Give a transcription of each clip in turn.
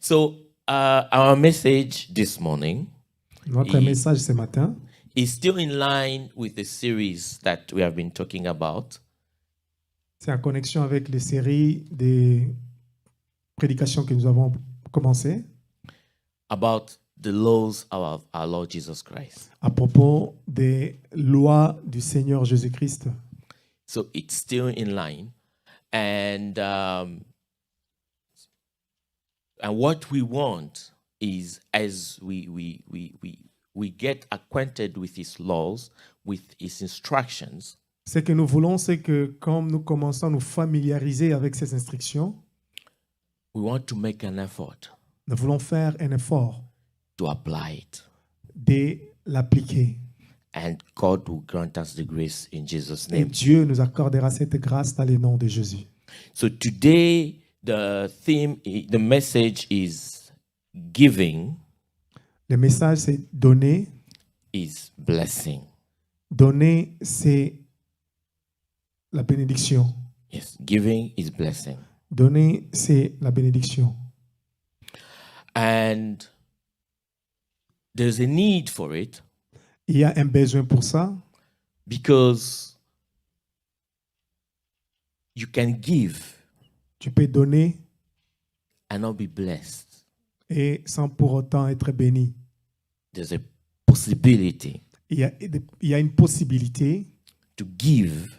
So, our message this morning Notre message ce matin is still in line with the series that we have been talking about. c'est en connexion avec les séries des prédications que nous avons commencées About the laws of our Lord Jesus Christ. à propos des lois du Seigneur Jésus-Christ. So it's still in line, and what we want is, as we get acquainted with His laws, with His instructions, Ce que nous voulons, c'est que quand nous commençons à nous familiariser avec ces instructions, we want to make an effort nous voulons faire un effort to apply it, de l'appliquer. and God will grant us the grace in Jesus' Et name. Dieu nous accordera cette grâce dans le nom de Jésus. So today, the message is giving Le message, c'est donner. is blessing. Donner, c'est la bénédiction. Yes, giving is blessing. Donner, c'est la bénédiction. And there's a need for it Il y a un besoin pour ça because you can give tu peux donner and not be blessed. et sans pour autant être béni. There's a possibility Il y a une possibilité to give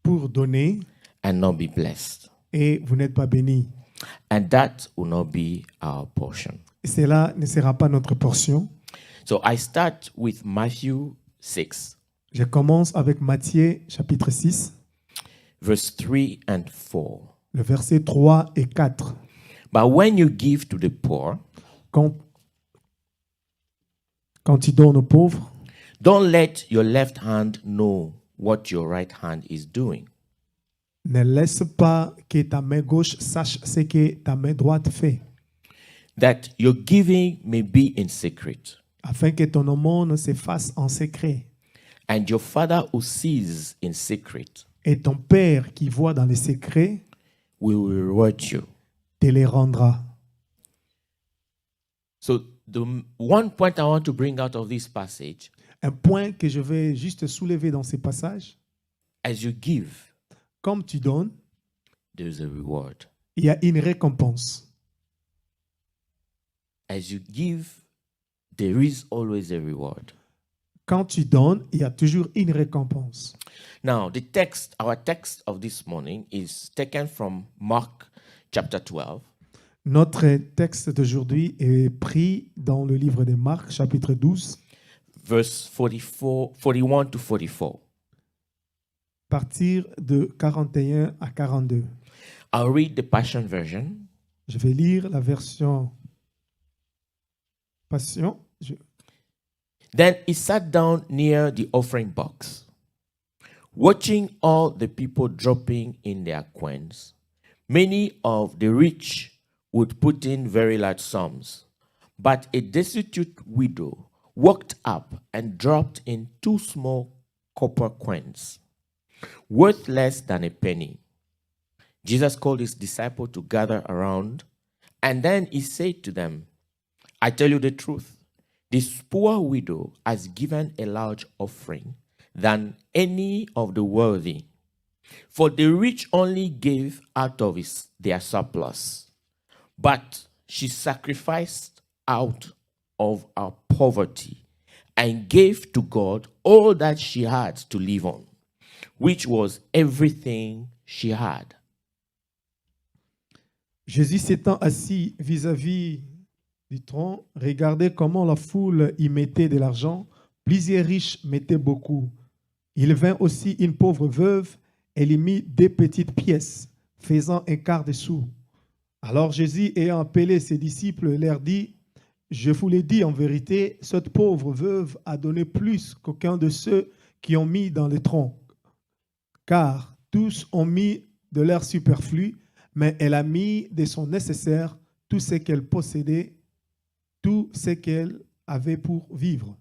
pour donner and not be blessed. et vous n'êtes pas béni. And that will not be our portion. Et cela ne sera pas notre portion. So I start with Matthew 6, Je commence avec Matthieu chapitre 6, verse 3 and 4. le verset 3 et 4. But when you give to the poor, Quand tu donnes aux pauvres, don't let your left hand know what your right hand is doing, ne laisse pas que ta main gauche sache ce que ta main droite fait, that your giving may be in secret. afin que ton aumône se fasse en secret. And your Father who sees in secret Et ton Père qui voit dans les secrets will reward you. te les rendra. So the one point I want to bring out of this passage, Un point que je vais juste soulever dans ces passages, as you give, comme tu donnes, there is a reward. il y a une récompense. As you give, there is always a reward. Quand tu donnes, il y a toujours une récompense. Now, our text of this morning is taken from Mark chapter 12, Notre texte d'aujourd'hui est pris dans le livre de Marc, chapitre 12, verse 41 to 44. partir de 41 à 42. I'll read the Passion Version. Je vais lire la version Passion. Then he sat down near the offering box, watching all the people dropping in their coins. Many of the rich would put in very large sums, but a destitute widow walked up and dropped in 2 small copper coins, worth less than a penny. Jesus called his disciples to gather around, and then he said to them, I tell you the truth. This poor widow has given a large offering than any of the wealthy. For the rich only gave out of their surplus, but she sacrificed out of her poverty and gave to God all that she had to live on, which was everything she had. Jésus s'étant assis vis-à-vis du tronc, regardez comment la foule y mettait de l'argent. Plusieurs riches mettaient beaucoup. Il vint aussi une pauvre veuve, elle y mit 2 petites pièces, faisant un quart de sou. Alors Jésus, ayant appelé ses disciples, leur dit, je vous le dis en vérité, cette pauvre veuve a donné plus qu'aucun de ceux qui ont mis dans le tronc. Car tous ont mis de leur superflu, mais elle a mis de son nécessaire tout ce qu'elle possédait, tout ce qu'elle avait pour vivre.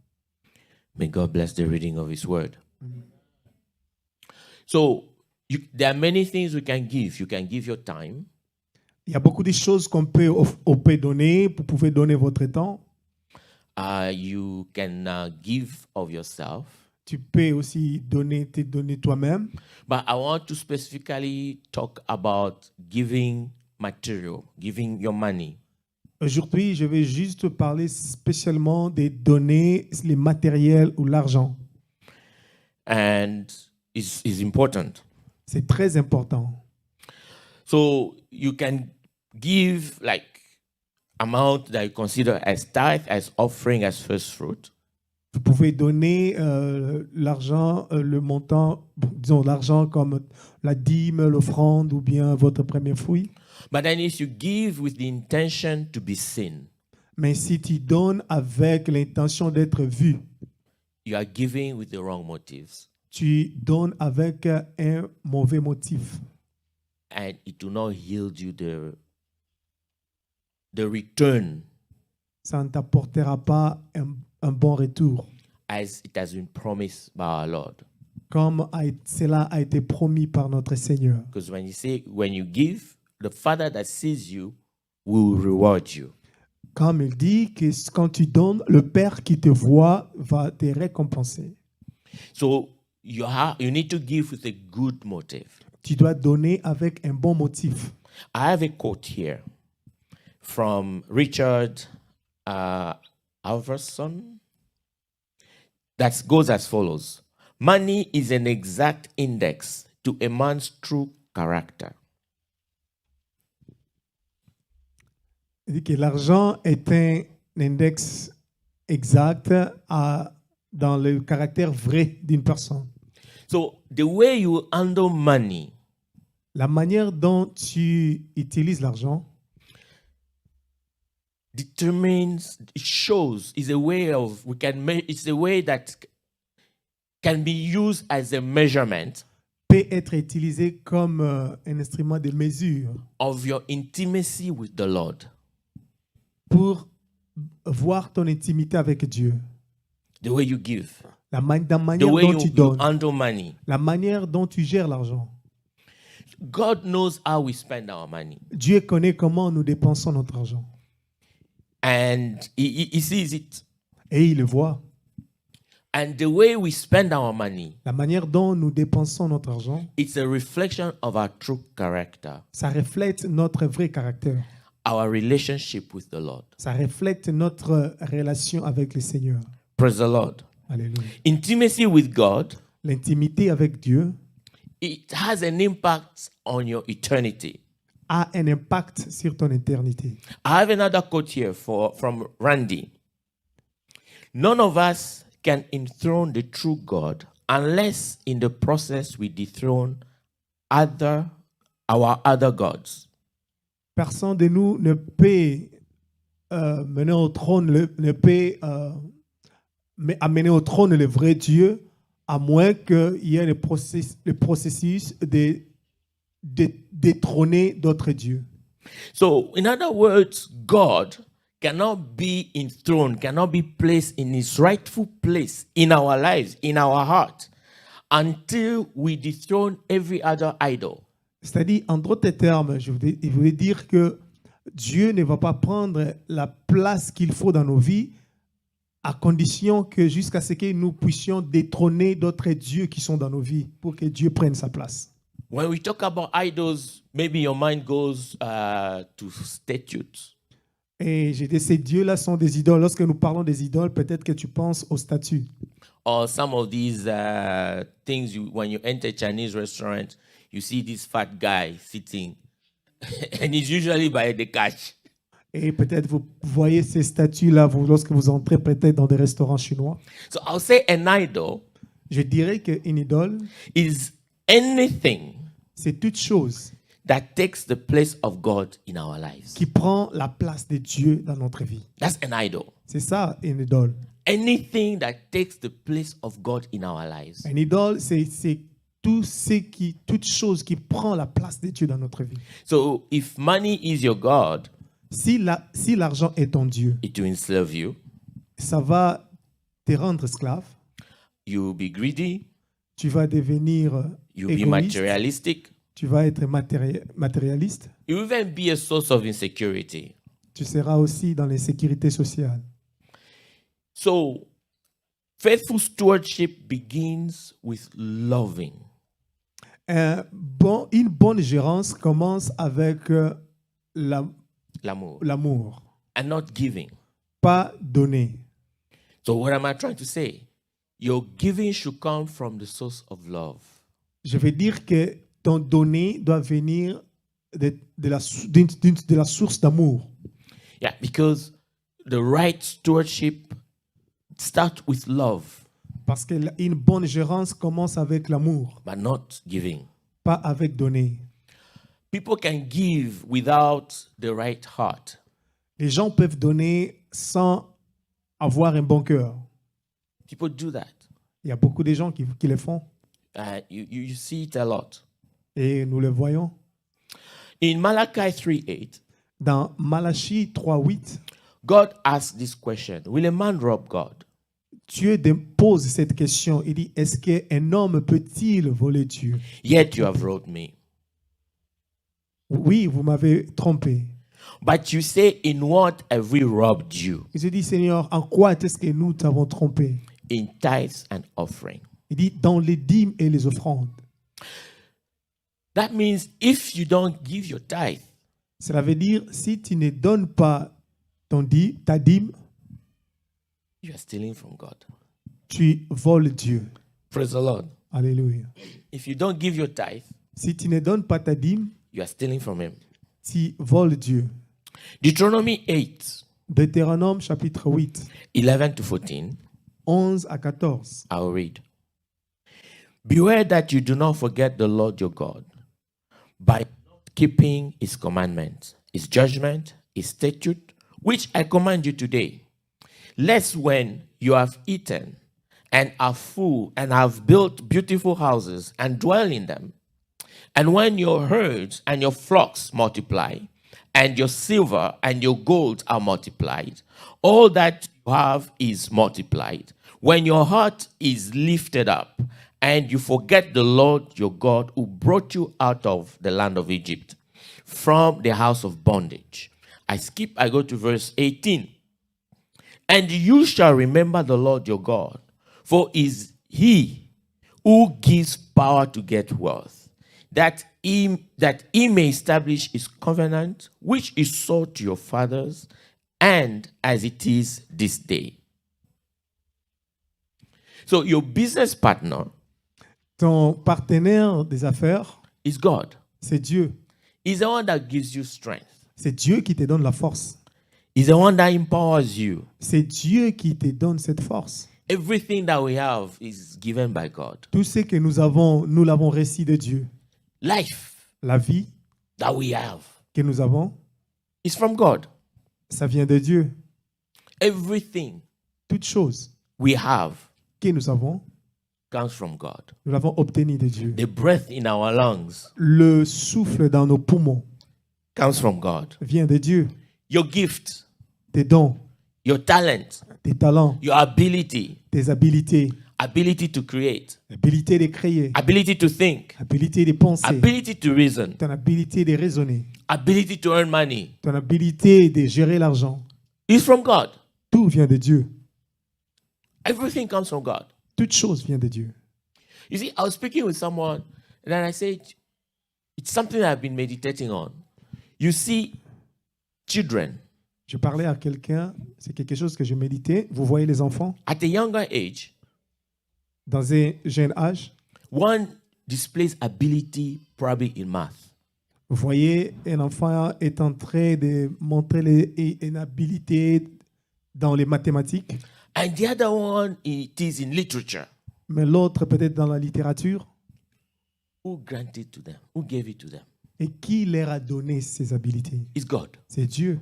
May God bless the reading of his word. So there are many things we can give. You can give your time. Il y a beaucoup de choses on peut donner. Vous pouvez donner votre temps. You can give of yourself. Tu peux aussi te donner toi-même. But I want to specifically talk about giving material, giving your money. Aujourd'hui, je vais juste parler spécialement des données, les matériels ou l'argent. And it's important. C'est très important. So you can give like amount that you consider as tithe, as offering, as first fruit. Vous pouvez donner l'argent, le montant, disons l'argent comme la dîme, l'offrande ou bien votre premier fruit. But then if you give with the intention to be seen, Mais si tu donnes avec l'intention d'être vu, you are giving with the wrong motives. tu donnes avec un mauvais motif. And it will not yield you the return Ça ne t'apportera pas un bon retour, as it has been promised by our Lord. comme cela a été promis par notre Seigneur. Because when you give, the Father that sees you will reward you. Comme il dit que quand tu donnes, le Père qui te voit va te récompenser. So you need to give with a good motive. Tu dois donner avec un bon motif. I have a quote here from Richard Alverson that goes as follows. Money is an exact index to a man's true character. Il dit que l'argent est un index exact dans le caractère vrai d'une personne. So the way you handle money La manière dont tu utilises l'argent is a way that can be used as a measurement peut être utilisé comme un instrument de mesure of your intimacy with the Lord. pour voir ton intimité avec Dieu. The way you give, La the manière way dont you tu donnes, handle money. la manière dont tu gères l'argent. God knows how we spend our money. Dieu connaît comment nous dépensons notre argent. And he sees it. Et il le voit. And the way we spend our money, La manière dont nous dépensons notre argent, it's a reflection of our true character, ça reflète notre vrai caractère. our relationship with the Lord. Ça reflète notre relation avec le Seigneur. Praise the Lord. Alléluia. Intimacy with God, L'intimité avec Dieu it has an impact on your eternity. a un impact sur ton éternité. I have another quote here from Randy. None of us can enthrone the true God unless in the process we dethrone our other gods. Personne de nous ne peut mener au trône, amener au trône le vrai Dieu, à moins qu'il y ait le processus de détrôner d'autres dieux. So, in other words, God cannot be enthroned, cannot be placed in his rightful place in our lives, in our heart, until we dethrone every other idol. C'est-à-dire, en d'autres termes, je voulais dire que Dieu ne va pas prendre la place qu'il faut dans nos vies à condition que jusqu'à ce que nous puissions détrôner d'autres dieux qui sont dans nos vies pour que Dieu prenne sa place. When we talk about idols, maybe your mind goes to statues. Et j'ai dit, ces dieux-là sont des idoles. Lorsque nous parlons des idoles, peut-être que tu penses aux statues. Or some of these things, when you enter a Chinese restaurant, you see this fat guy sitting, and he's usually by the cash. Et peut-être vous voyez ces statues-là lorsque vous entrez peut-être dans des restaurants chinois. So I'll say an idol Je dirais qu'une idole, is anything c'est toute chose that takes the place of God in our lives. qui prend la place de Dieu dans notre vie. That's an idol. C'est ça, une idole. Anything that takes the place of God in our lives. Une idole, c'est toute chose qui prend la place de Dieu dans notre vie. So if money is your God, Si l'argent est ton Dieu, it will enslave you. ça va te rendre esclave. You will be greedy. Tu vas devenir You'll be égoïste. materialistic. tu vas être matérialiste. It will even be a source of insecurity. Tu seras aussi dans l'insécurité sociale. So, faithful stewardship begins with loving. Une bonne gérance commence avec L'amour. l'amour, And not giving. pas donner. So, what am I trying to say? Your giving should come from the source of love. Je veux dire que ton donner doit venir de la source d'amour. Yeah, because the right stewardship starts with love, Parce qu'une bonne gérance commence avec l'amour, but not giving. pas avec donner. People can give without the right heart. Les gens peuvent donner sans avoir un bon cœur. People do that. Il y a beaucoup de gens qui le font You see it a lot. et nous le voyons. In Malachi 3:8, Dans Malachie 3:8, God asked this question: Will a man rob God? Dieu pose cette question. Il dit, est-ce qu'un homme peut-il voler Dieu? Yet you have robbed me. Oui, vous m'avez trompé. But you say, in what have we robbed you? Il se dit, Seigneur, en quoi est-ce que nous t'avons trompé? In tithes and offering. Il dit, dans les dîmes et les offrandes. That means if you don't give your tithe, Cela veut dire, si tu ne donnes pas ta dîme, you are stealing from God. tu voles Dieu. Praise the Lord. Alléluia. If you don't give your tithe, Si tu ne donnes pas ta dîme, you are stealing from Him. tu voles Dieu. Deuteronomy 8, Deutéronome chapitre 8, 11 to 14. 11 à 14. I'll read. Beware that you do not forget the Lord your God by not keeping His commandments, His judgment, His statute, which I command you today. Lest when you have eaten and are full and have built beautiful houses and dwell in them, and when your herds and your flocks multiply, and your silver and your gold are multiplied, all that you have is multiplied. When your heart is lifted up, and you forget the Lord your God who brought you out of the land of Egypt, from the house of bondage. I go to verse 18. And you shall remember the Lord your God, for is He who gives power to get wealth, that he may establish His covenant, which is swore to your fathers, and as it is this day. So your business partner Ton partenaire des affaires, is God. c'est Dieu. He's the one that gives you strength. C'est Dieu qui te donne la force. He's the one that empowers you. C'est Dieu qui te donne cette force. Everything that we have is given by God. Tout ce que nous avons, nous l'avons reçu de Dieu. Life La vie that we have que nous avons, is from God. ça vient de Dieu. Everything Toute chose we have que nous avons, comes from God. nous l'avons obtenu de Dieu. The breath in our lungs Le souffle dans nos poumons comes from God. vient de Dieu. Your gift, Tes dons, your talent, tes talents, your ability, tes habilités, ability to create, habilité de créer, ability to think, habilité de penser, ability to reason, ton habilité de raisonner, ability to earn money ton habilité de gérer l'argent. is from God. Tout vient de Dieu. Everything comes from God. Toute chose vient de Dieu. You see, I was speaking with someone, and then I said, it's something I've been meditating on. You see, children, Je parlais à quelqu'un, c'est quelque chose que je méditais. Vous voyez les enfants, at a younger age, dans un jeune âge, one displays ability probably in math. vous voyez un enfant est en train de montrer une habilité dans les mathématiques, And the other one, it is in literature. mais l'autre peut-être dans la littérature. Who granted to them? Who gave it to them? Et qui leur a donné ces habilités? It's God. C'est Dieu.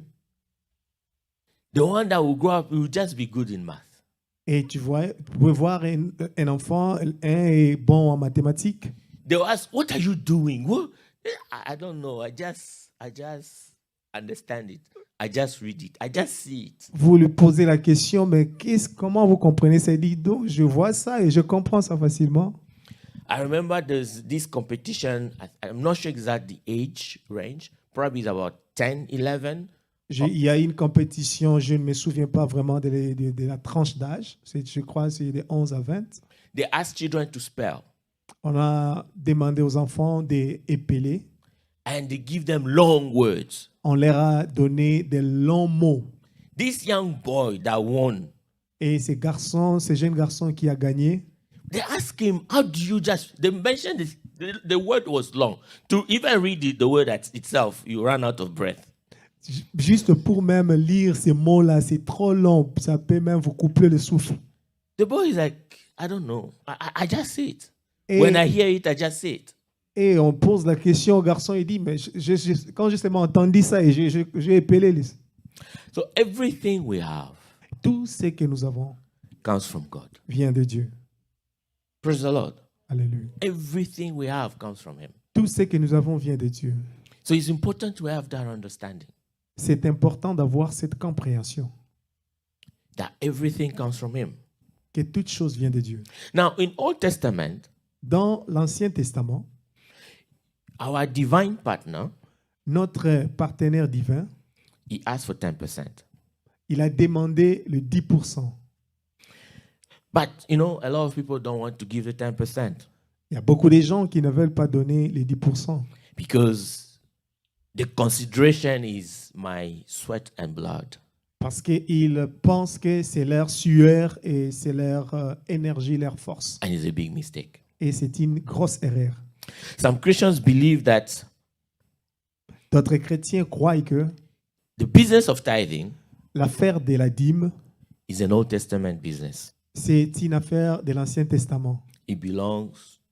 The one that will grow up will just be good in math. Et tu pouvez voir un enfant, un est bon en mathématiques. They will ask, what are you doing? What? I don't know. I just understand it. I just read it. I just see it. Vous lui posez la question, mais comment vous comprenez ça? Il dit, donc, je vois ça et je comprends ça facilement. I remember there's this competition. I'm not sure exactly the age range. Probably it's about 10, 11. Il y a une compétition, je ne me souviens pas vraiment de la tranche d'âge. Je crois que c'est de 11 à 20. They asked children to spell. On a demandé aux enfants d'épeler. And they give them long words. On leur a donné des longs mots. This young boy that won, Et ces jeunes garçons qui a gagné, they asked him, how do you just, they mentioned this, the word was long. To even read the word itself, you run out of breath. juste pour même lire ces mots-là, c'est trop long. Ça peut même vous couper le souffle. The boy is like, I don't know. I just say it. Et, When I hear it, I just say it. et on pose la question au garçon, il dit, mais quand j'ai entendu ça, et j'ai épelé les... So everything we have Tout ce que nous avons comes from God. vient de Dieu. Praise the Lord. Alléluia. Everything we have comes from Him. Tout ce que nous avons vient de Dieu. So it's important to have that understanding C'est important d'avoir cette compréhension that everything comes from Him. que toute chose vient de Dieu. Now, in Old Testament, Dans l'Ancien Testament, our divine partner, notre partenaire divin, he asked for 10%. il a demandé le 10%. But, you know, a lot of people don't want to give the 10% Il y a beaucoup de gens qui ne veulent pas donner les 10% because the consideration is my sweat and blood. parce qu'ils pensent que c'est leur sueur et c'est leur énergie, leur force. And it's a big mistake. Et c'est une grosse erreur. Some Christians believe that D'autres chrétiens croient que the business of tithing l'affaire de la dîme, is an Old Testament business. c'est une affaire de l'Ancien Testament.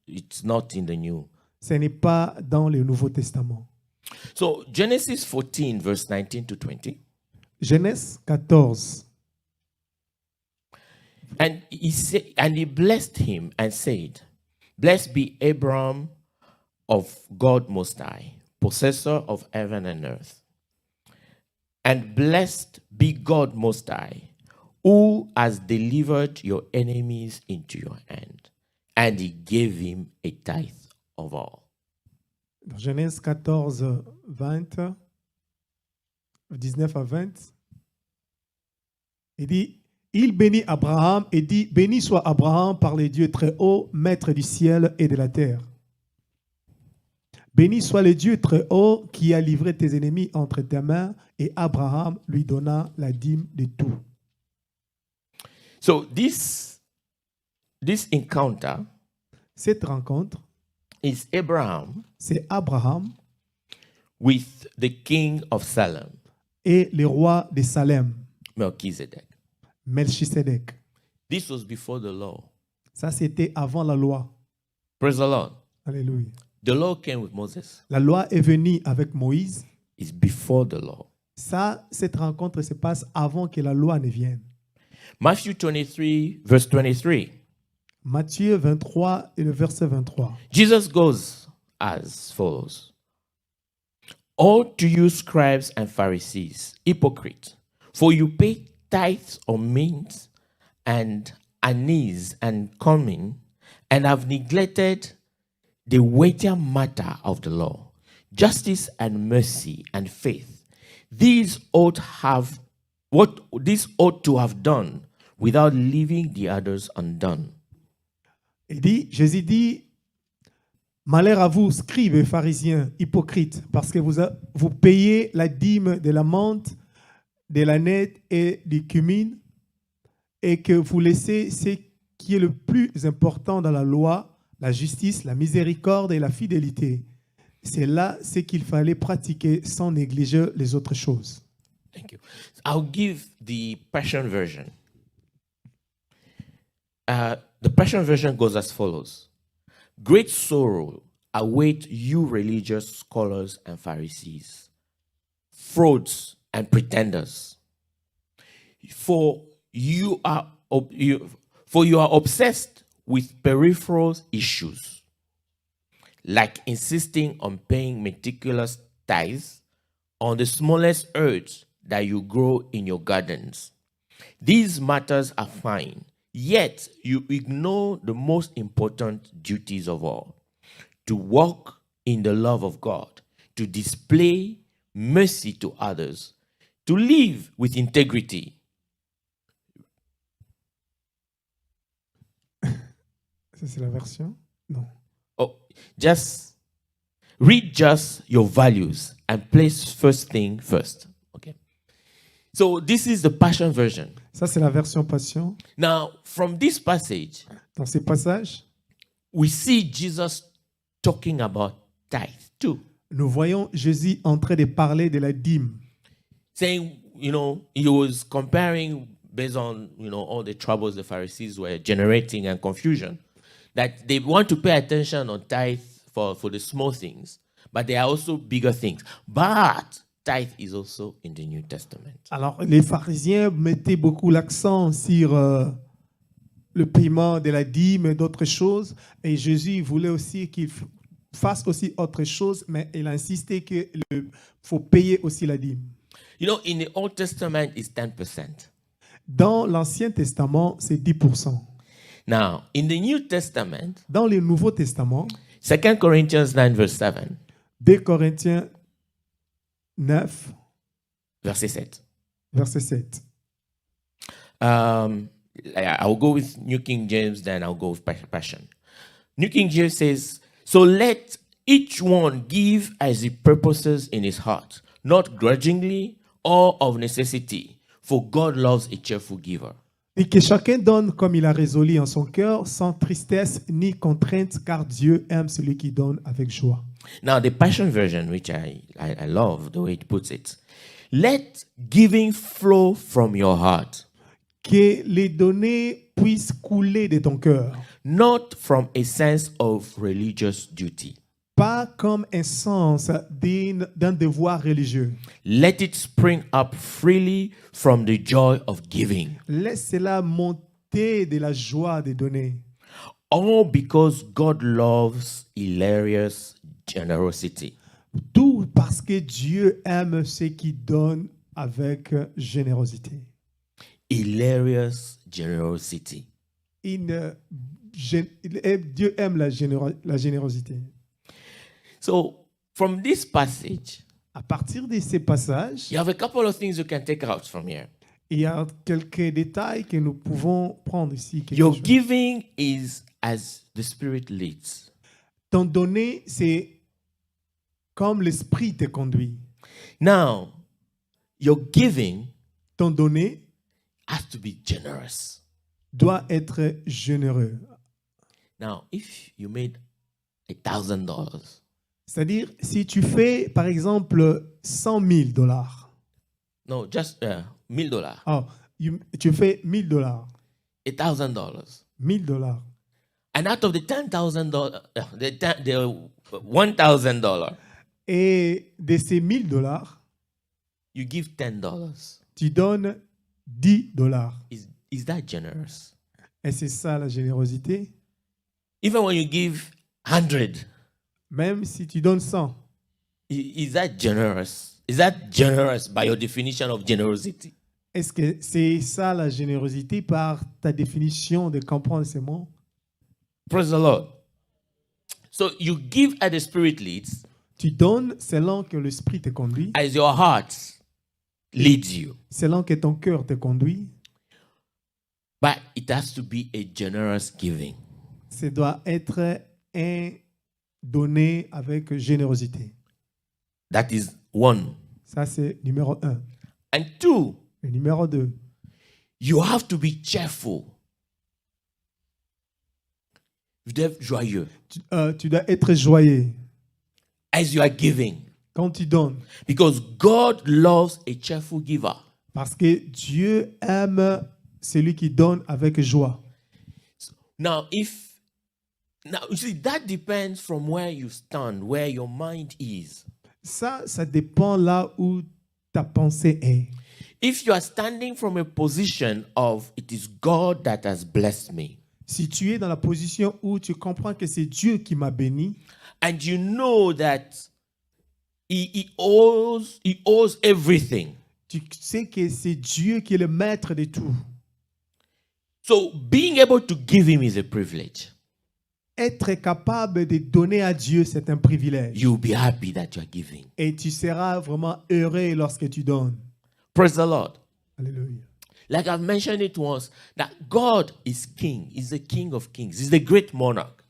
It's not in the New. Ce n'est pas dans le Nouveau Testament. So Genesis 14, verse 19 to 20. Genèse 14. And he blessed him and said, Blessed be Abram of God Most High, possessor of heaven and earth. And blessed be God Most High, who has delivered your enemies into your hand. And he gave him a tithe of all. Dans Genèse 14, 20, 19 à 20, il dit, il bénit Abraham et dit, béni soit Abraham par les dieux très hauts, maître du ciel et de la terre. Béni soit le Dieu très haut qui a livré tes ennemis entre tes mains, et Abraham lui donna la dîme de tout. So this encounter Cette rencontre, is Abraham c'est Abraham with the king of Salem, et le roi de Salem, Melchizedek. Melchisedec. This was before the law. Ça, c'était avant la loi. Praise the Lord. Alléluia. The law came with Moses. La loi est venue avec Moïse. It's before the law. Ça, cette rencontre se passe avant que la loi ne vienne. Matthew 23, verse 23. Matthieu 23 et le verset 23. Jesus goes as follows. All to you scribes and Pharisees, hypocrites, for you pay tithes of mint and anise and cumin, and have neglected the weightier matter of the law, justice and mercy and faith. These ought to have done without leaving the others undone. Jésus dit, malheur à vous, scribes et pharisiens, hypocrites, parce que vous payez la dîme de la menthe, de la nette et du cumin, et que vous laissez ce qui est le plus important dans la loi, la justice, la miséricorde et la fidélité. C'est là ce qu'il fallait pratiquer sans négliger les autres choses. Thank you. I'll give the Passion version. The Passion version goes as follows. Great sorrow await you religious scholars and Pharisees, frauds and pretenders. For you are obsessed with peripheral issues, like insisting on paying meticulous tithes on the smallest herbs that you grow in your gardens. These matters are fine. Yet you ignore the most important duties of all: to walk in the love of God, to display mercy to others, to live with integrity. Ça, c'est la version? Non. Oh, just read just your values and place first thing first. Okay. So this is the Passion version. Ça, c'est la version Passion. Now, from this passage, Dans ces passages, we see Jesus talking about tithe too, nous voyons Jésus en train de parler de la dîme. saying, he was comparing based on, all the troubles the Pharisees were generating and confusion, that they want to pay attention on tithe for the small things, but there are also bigger things. But tithe is also in the New Testament. Alors, les pharisiens mettaient beaucoup l'accent sur le paiement de la dîme et d'autres choses. Et Jésus voulait aussi qu'il fasse aussi autre chose, mais il a insisté qu'il faut payer aussi la dîme. In the Old Testament, it's 10%. Dans l'Ancien Testament, c'est 10%. Now, in the New Testament, Dans le Nouveau Testament, 2 Corinthians 9, verse 7, 2 Corinthiens 9, verset 7. verset 7. I'll go with New King James, then I'll go with Passion. New King James says, "So let each one give as he purposes in his heart, not grudgingly or of necessity, for God loves a cheerful giver." Et que chacun donne comme il a résolu en son cœur, sans tristesse ni contrainte, car Dieu aime celui qui donne avec joie. Now, the Passion version, which I love the way it puts it, let giving flow from your heart, Que les données puissent couler de ton cœur, not from a sense of religious duty. pas comme un sens d'un devoir religieux. Let it spring up freely from the joy of giving. Laisse-la monter de la joie de donner. All because God loves hilarious generosity. Tout parce que Dieu aime ceux qui donnent avec générosité. Hilarious generosity. Dieu aime la générosité. So, from this passage, À partir de ces passages, you have a couple of things you can take out from here. il y a quelques détails que nous pouvons prendre ici. Your giving is as the Spirit leads. Ton donner, c'est comme l'esprit te conduit. Now, your giving Ton donner has to be generous. doit être généreux. Now, if you made $1,000, C'est-à-dire, si tu fais, par exemple, 100 000 dollars, no, just $1,000, tu fais 1000 dollars, $1,000, 1000 dollars, and out of the $10,000, the $1,000, et de ces 1000 dollars, you give $10. tu donnes 10 dollars. Is that generous? Et c'est ça la générosité. Even when you give 100, Même si tu donnes 100, is that generous? Is that generous by your definition of generosity? est-ce que c'est ça la générosité par ta définition de comprendre ces mots? Praise the Lord. So you give as the Spirit leads, Tu donnes selon que l'esprit te conduit, as your heart leads you. selon que ton cœur te conduit. But it has to be a generous giving. Ça doit être un donné avec générosité. That is one. Ça, c'est numéro 1. And two, Le numéro 2, you have to be cheerful. Vous devez être joyeux tu dois être joyeux as you are giving. quand tu donnes. Because God loves a cheerful giver. Parce que Dieu aime celui qui donne avec joie. Now, you see, that depends from where you stand, where your mind is. Ça dépend là où ta pensée est. If you are standing from a position of it is God that has blessed me, Si tu es dans la position où tu comprends que c'est Dieu qui m'a béni, and you know that he owes everything, tu sais que c'est Dieu qui est le maître de tout. So being able to give him is a privilege. Être capable de donner à Dieu, c'est un privilège. You'll be happy that you are giving. Et tu seras vraiment heureux lorsque tu donnes. Praise the Lord. Alléluia. Like I've mentioned it once, that God is king. He's the king of kings. He's the great monarch.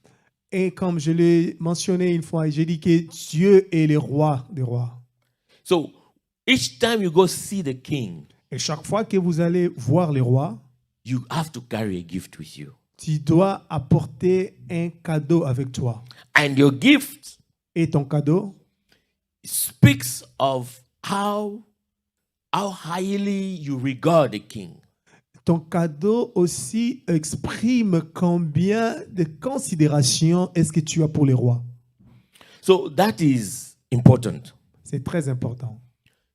Et comme je l'ai mentionné une fois, j'ai dit que Dieu est le roi des rois. So each time you go see the king, Et chaque fois que vous allez voir les rois, you have to carry a gift with you. tu dois apporter un cadeau avec toi. And your gift Et ton cadeau speaks of how highly you regard the king. Ton cadeau aussi exprime combien de considération est-ce que tu as pour les rois. So that is important. C'est très important.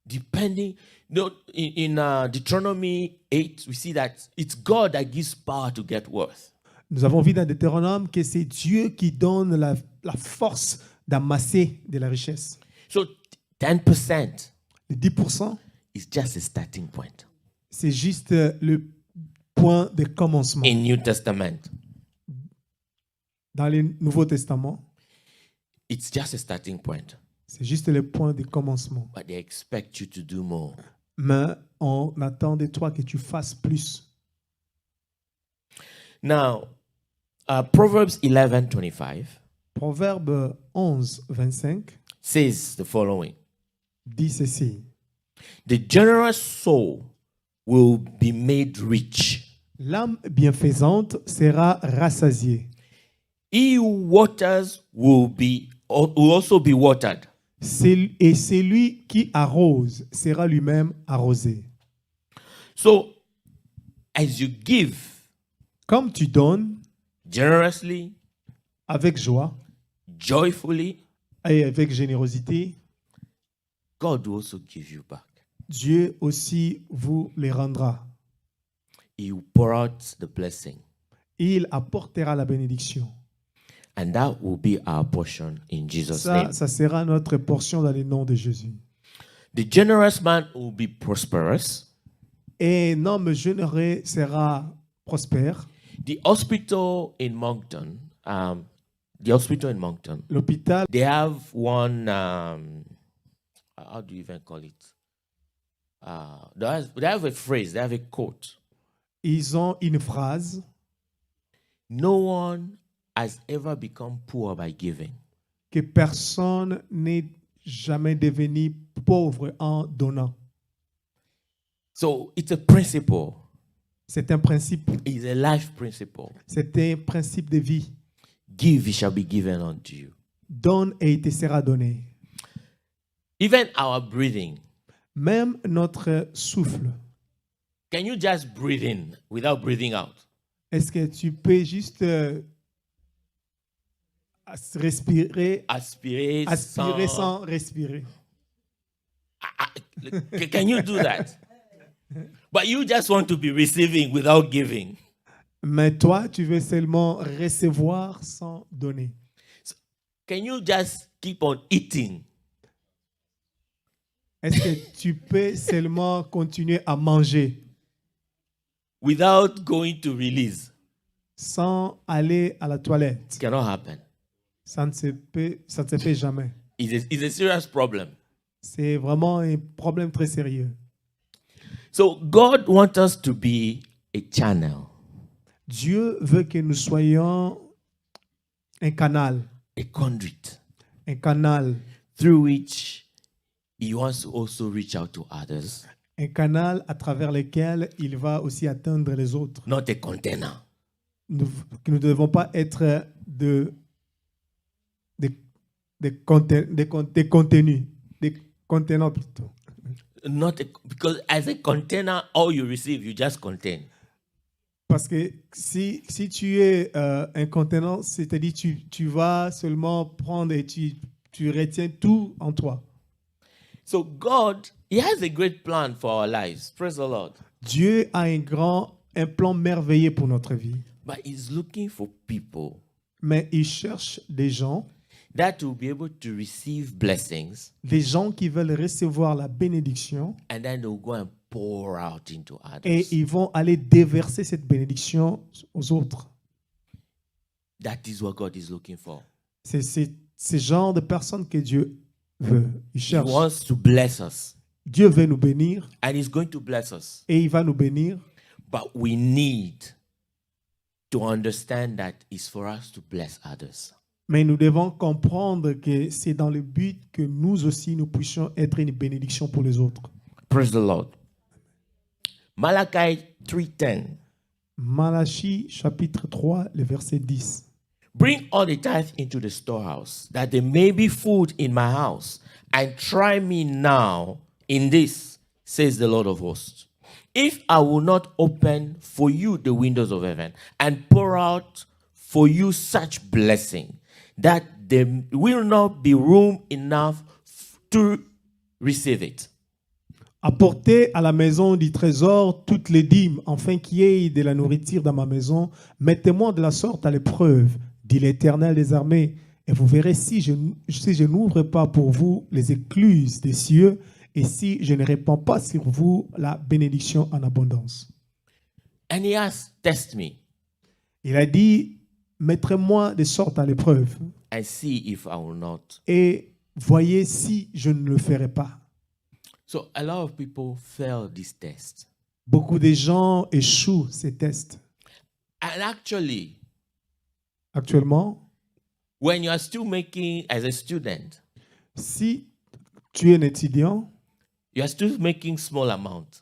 Depending, in Deuteronomy 8, we see that it's God that gives power to get wealth. Nous avons vu dans Deutéronome que c'est Dieu qui donne la force d'amasser de la richesse. So 10% Les 10%, is just a starting point. c'est juste le point de commencement. In New Testament, Dans le Nouveau Testament, it's just a starting point. c'est juste le point de commencement. But they expect you to do more. Mais on attend de toi que tu fasses plus. Now, Proverbs 11:25 Proverbe 11, 25 says the following: dit ceci. The generous soul will be made rich. L'âme bienfaisante sera rassasiée. He who waters will also be watered. Et celui qui arrose sera lui-même arrosé. So, as you give Comme tu donnes generously, avec joie joyfully, et avec générosité, God will also give you back. Dieu aussi vous les rendra. He will pour out the blessing. Il apportera la bénédiction. And that will be our portion in Jesus' name. Ça sera notre portion dans le nom de Jésus. The generous man will be prosperous. Et un homme généreux sera prospère. The hospital in Moncton, L'hôpital, they have one, how do you even call it? They have a phrase, they have a quote. ils ont une phrase. No one has ever become poor by giving. Que personne n'est jamais devenu pauvre en donnant. So it's a principle. C'est un principe. It's a life principle. C'est un principe de vie. Give, it shall be given unto you. Donne et il te sera donné. Even our breathing. Même notre souffle. Can you just breathe in without breathing out? Est-ce que tu peux juste respirer, Aspirer sans respirer? Can you do that? But you just want to be receiving without giving. Mais toi, tu veux seulement recevoir sans donner. So, can you just keep on eating? Est-ce que tu peux seulement continuer à manger Without going to release? sans aller à la toilette? It cannot happen. Ça ne se fait jamais. It's a serious problem. C'est vraiment un problème très sérieux. So God wants us to be a channel, Dieu veut que nous soyons un canal through which He wants to also reach out to others. Un canal à travers lequel il va aussi atteindre les autres. Not a container. Nous ne devons pas être des contenants plutôt. Because as a container, all you receive, you just contain. Parce que si tu es un contenant, c'est-à-dire tu vas seulement prendre et tu retiens tout en toi. So God, He has a great plan for our lives. Praise the Lord. Dieu a un plan merveilleux pour notre vie. But He's looking for people Mais il cherche des gens, that will be able to receive blessings des gens qui veulent recevoir la bénédiction and then they'll go and pour out into Et others. ils vont aller déverser cette bénédiction aux autres. That is what God is looking for. C'est ce genre de personnes que Dieu veut. Il He cherche. wants to bless us, Dieu veut nous bénir and He's going to bless us. et il va nous bénir. But we need to understand that it's for us to bless others. Mais nous devons comprendre que c'est dans le but que nous aussi, nous puissions être une bénédiction pour les autres. Praise the Lord. Malachi 3:10. Malachie chapitre 3, le verset 10. Bring all the tithe into the storehouse, that there may be food in my house, and try me now in this, says the Lord of hosts. If I will not open for you the windows of heaven and pour out for you such blessing, that there will not be room enough to receive it. Apportez à la maison du trésor toutes les dîmes, afin qu'il y ait de la nourriture dans ma maison. Mettez-moi de la sorte à l'épreuve, dit l'Éternel des armées, et vous verrez si je n'ouvre pas pour vous les écluses des cieux, et si je ne répands pas sur vous la bénédiction en abondance. And he asked, test me Il a dit, mettez-moi de sorte à l'épreuve, and see if I will not. et voyez si je ne le ferai pas. So a lot of people fail this test. Beaucoup de gens échouent ces tests. And actually, Actuellement, when you are still making, as a student, si tu es un étudiant, you are still making small amount.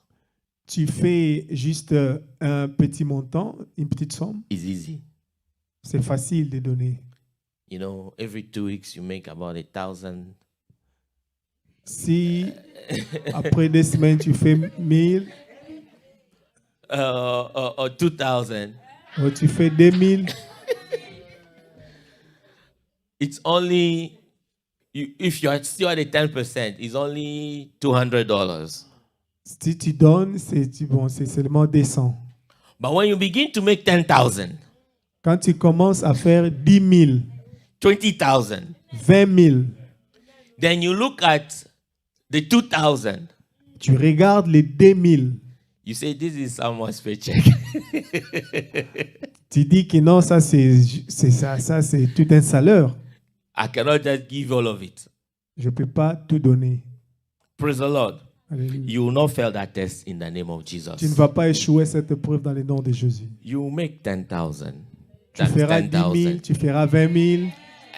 tu fais juste un petit montant, une petite somme, It's easy. c'est facile de donner. You know, every 2 weeks you make about 1,000. Si après 2 semaines, tu fais 1000 Or 2,000. ou tu fais 2000, It's only, if you are still at the 10%, it's only $200. si tu donnes, c'est seulement 200. But when you begin to make 10,000, Quand tu commences à faire 10 000, 20,000, 20 000, then you look at the 2,000. tu regardes les 2000, You say, this is someone's paycheck. tu dis que non, ça c'est tout un salaire. I cannot just give all of it. Je ne peux pas tout donner. Praise the Lord. Alléluia. You will not fail that test in the name of Jesus. Tu ne vas pas échouer cette épreuve dans le nom de Jésus. You will make 10,000. Tu That's feras 10 000, 10,000. tu feras 20 000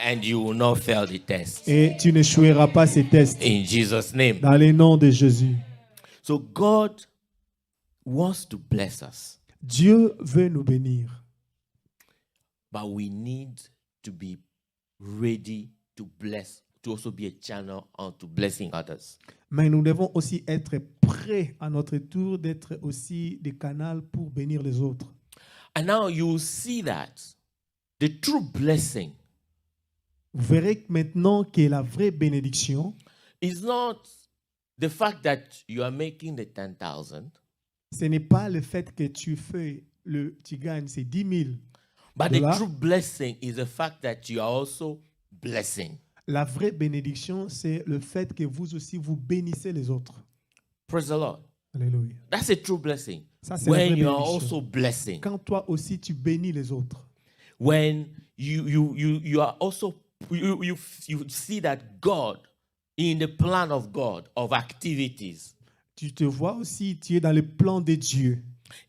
And you will not fail the test. et tu n'échoueras pas ces tests In Jesus' name. dans le nom de Jésus. So God wants to bless us. Dieu veut nous bénir, But we need to be ready to bless, to also be a channel to blessing others. mais nous devons aussi être prêts à notre tour d'être aussi des canaux pour bénir les autres. And now you will see that the true blessing Vous verrez que maintenant que la vraie bénédiction, is not the fact that you are making the 10,000, ce n'est pas le fait que tu gagnes ces 10 000. but the Dollar. true blessing is the fact that you are also blessing. La vraie bénédiction, c'est le fait que vous aussi, vous bénissez les autres. Praise the Lord. Alléluia. That's a true blessing. Ça, c'est la When vraie you are bénédiction. also blessing. Quand toi aussi, tu bénis les autres. When you are also you see that God, in the plan of God of activities, Tu te vois aussi, tu es dans le plan de Dieu.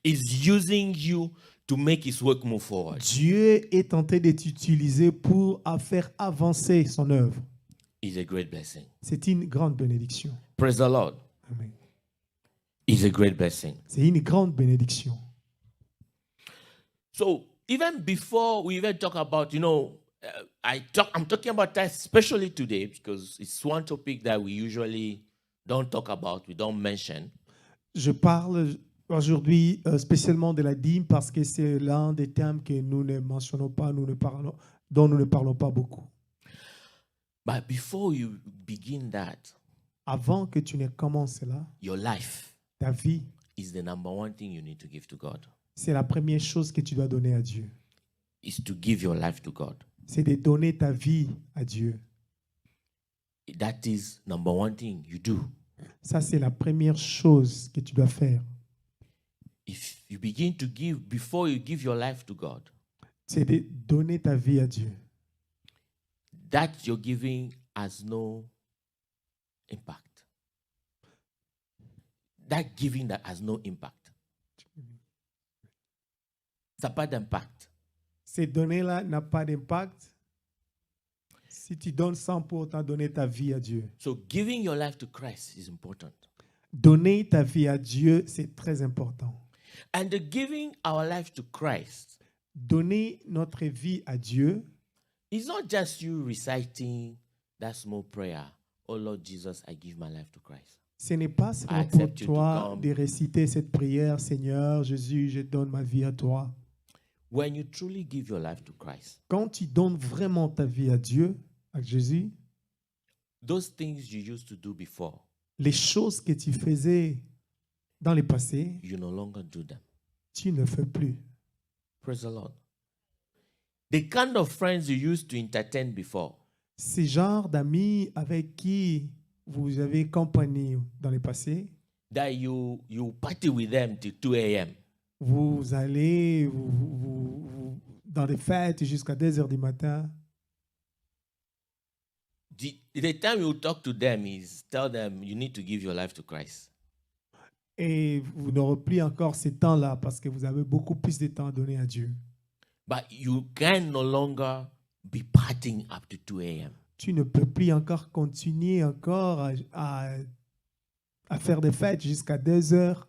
is using you to make his work move forward. Dieu est en train de t'utiliser pour faire avancer son œuvre. Is a great blessing. C'est une grande bénédiction. Praise the Lord. Amen. Is a great blessing. C'est une grande bénédiction. So even before we even talk about, I'm talking about that especially today because it's one topic that we usually don't talk about, we don't mention. Je parle aujourd'hui spécialement de la dîme parce que c'est l'un des thèmes que nous ne mentionnons pas, dont nous ne parlons pas beaucoup. But before you begin that, Avant que tu ne commences cela, your life ta vie, is the number one thing you need to give to God. c'est la première chose que tu dois donner à Dieu. Is to give your life to God. C'est de donner ta vie à Dieu. That is number one thing you do. Ça, c'est la première chose que tu dois faire. If you begin to give before you give your life to God, C'est de donner ta vie à Dieu. that your giving has no impact. That giving that has no impact. Ça n'a pas d'impact. Ces données-là n'ont pas d'impact si tu donnes sans pour autant donner ta vie à Dieu. So giving your life to Christ is important. Donner ta vie à Dieu, c'est très important. And the giving our life to Christ Donner notre vie à Dieu, is not just you reciting that small prayer, oh Lord Jesus, I give my life to Christ. ce n'est pas seulement I pour accept you to toi come. de réciter cette prière, Seigneur Jésus, je donne ma vie à toi. When you truly give your life to Christ, Quand tu donnes vraiment ta vie à Dieu, à Jésus, those things you used to do before, les choses que tu faisais dans le passé, you no longer do them. tu ne fais plus. Praise the Lord. The kind of friends you used to entertain before, Ces genres d'amis avec qui vous avez compagnie dans le passé, that you party with them till 2 a.m. vous allez dans des fêtes jusqu'à 2 heures du matin. The time you talk to them is tell them you need to give your life to Christ. Et vous n'aurez plus encore ce temps-là parce que vous avez beaucoup plus de temps à donner à Dieu. But you can no longer be partying up to 2 a.m. Tu ne peux plus encore continuer encore à faire des fêtes jusqu'à 2 heures.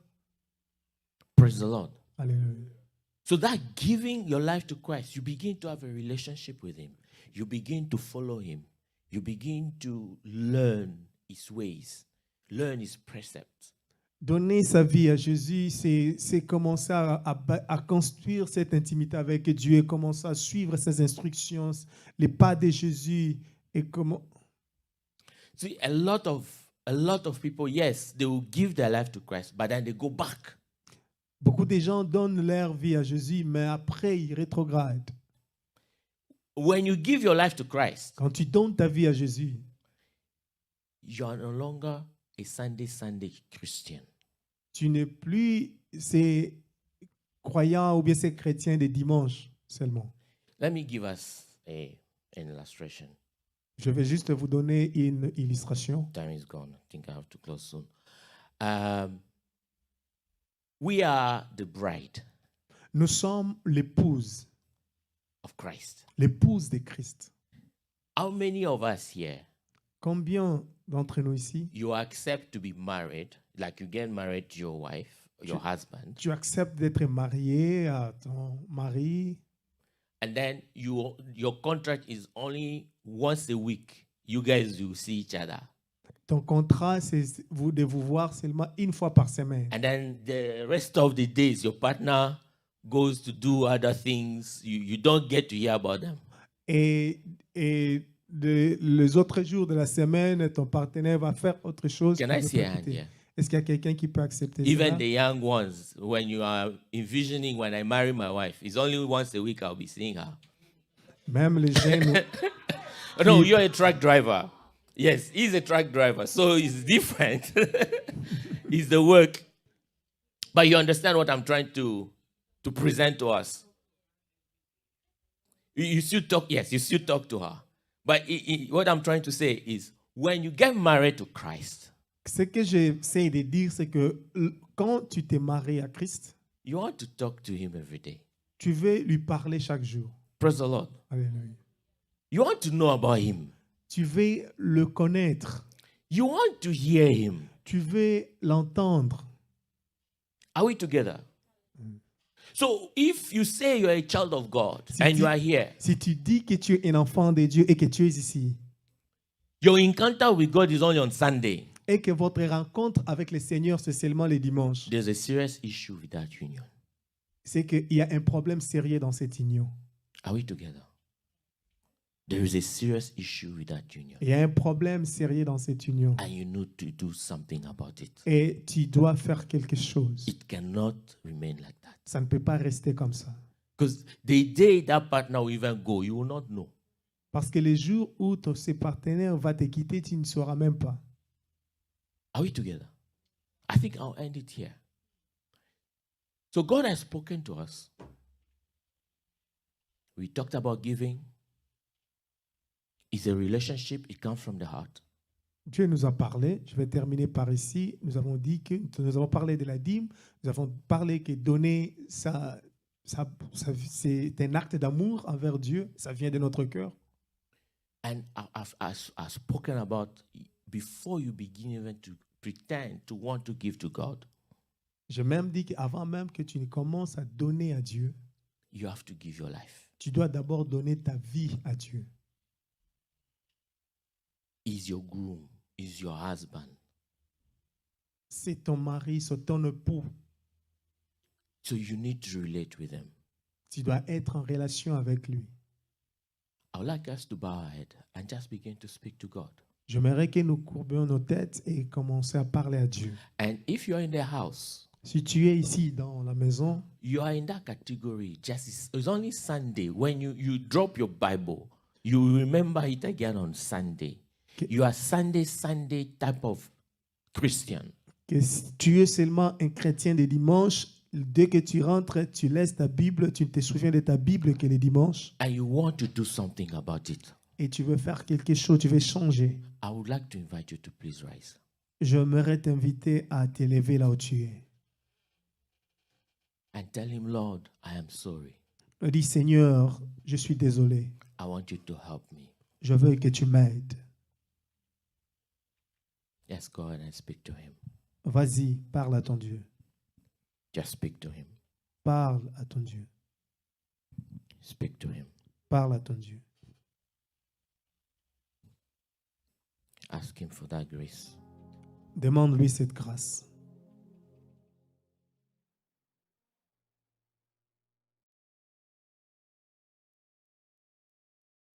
Praise the Lord. Alléluia. So that giving your life to Christ, you begin to have a relationship with Him. You begin to follow Him. You begin to learn His ways, learn His precepts. Donner sa vie à Jésus, c'est commencer à construire cette intimité avec Dieu et commencer à suivre ses instructions, les pas de Jésus. Et comment... See, a lot of people, yes, they will give their life to Christ, but then they go back. Beaucoup de gens donnent leur vie à Jésus, mais après, ils rétrogradent. When you give your life to Christ, Quand tu donnes ta vie à Jésus, you are no longer a Sunday Christian. tu n'es plus ces croyants ou bien ces chrétiens des dimanches seulement. Let me give us an illustration. Je vais juste vous donner une illustration. Time is gone. I think I have to close soon. We are the bride Nous sommes l'épouse, of Christ. l'épouse de Christ. How many of us here, Combien d'entre nous ici, you accept to be married, like you get married to your wife, your husband, tu acceptes d'être marié à ton mari and then your contract is only once a week. You guys will see each other. ton contrat, c'est de vous voir seulement une fois par semaine. And then the rest of the days, your partner goes to do other things. You don't get to hear about them. Et les autres jours de la semaine, ton partenaire va faire autre chose. Can que I de see a hand t'écouter. here? Est-ce qu'il y a quelqu'un qui peut accepter Even cela? the young ones, when you are envisioning when I marry my wife, it's only once a week I'll be seeing her. Même les jeunes, No, you're a truck driver. Yes, he's a truck driver, so it's different. It's the work. But you understand what I'm trying to present to us. You still talk, yes, you still talk to her. But what I'm trying to say is, when you get married to Christ, ce que j'essaie de dire, c'est que quand tu t'es marié à Christ, you want to talk to him every day. tu veux lui parler chaque jour. Praise the Lord. Alléluia. You want to know about him. Tu veux le connaître. You want to hear him. Tu veux l'entendre. Are we together? So if you say you're a child of God and you are here, Si tu dis que tu es un enfant de Dieu et que tu es ici, your encounter with God is only on Sunday, et que votre rencontre avec le Seigneur, c'est seulement les dimanches, there's a serious issue with that union. c'est qu'il y a un problème sérieux dans cette union. Are we together? There is a serious issue with that union. Il y a un problème sérieux dans cette union. And you need to do something about it. Et tu dois faire quelque chose. It cannot remain like that. Ça ne peut pas rester comme ça. Because the day that partner will even go, you will not know. Parce que le jour où ce partenaire va te quitter, tu ne sauras même pas. Are we together? I think I'll end it here. So God has spoken to us. We talked about giving. It's a relationship, it comes from the heart. Dieu nous a parlé. Je vais terminer par ici. Nous avons dit que nous avons parlé de la dîme. Nous avons parlé que donner c'est un acte d'amour envers Dieu. Ça vient de notre cœur. And I've spoken about before you begin even to pretend to want to give to God, J'ai même dit qu'avant même que tu ne commences à donner à Dieu, you have to give your life. tu dois d'abord donner ta vie à Dieu. Is your groom, is your husband. C'est ton mari, c'est ton époux. So you need to relate with him. Tu dois être en relation avec lui. I would like us to bow our head and just begin to speak to God. J'aimerais que nous courbions nos têtes et commencer à parler à Dieu. And if you're in the house, Si tu es ici dans la maison, you are in that category. Just it's only Sunday. When you drop your Bible, you will remember it again on Sunday. Okay. You are Sunday type of Christian. que si tu es seulement un chrétien de dimanche, dès que tu rentres, tu laisses ta Bible, tu te souviens de ta Bible que le dimanche, And you want to do something about it. et tu veux faire quelque chose, tu veux changer. I would like to invite you to please rise. J'aimerais t'inviter à te lever là où tu es. And tell him, Lord, I am sorry. Dis, Seigneur, je suis désolé. I want you to help me. Je veux que tu m'aides. Yes, go ahead and speak to him. Vas-y, parle à ton Dieu. Just speak to him. Parle à ton Dieu. Speak to him. Parle à ton Dieu. Ask him for that grace. Demande-lui cette grâce.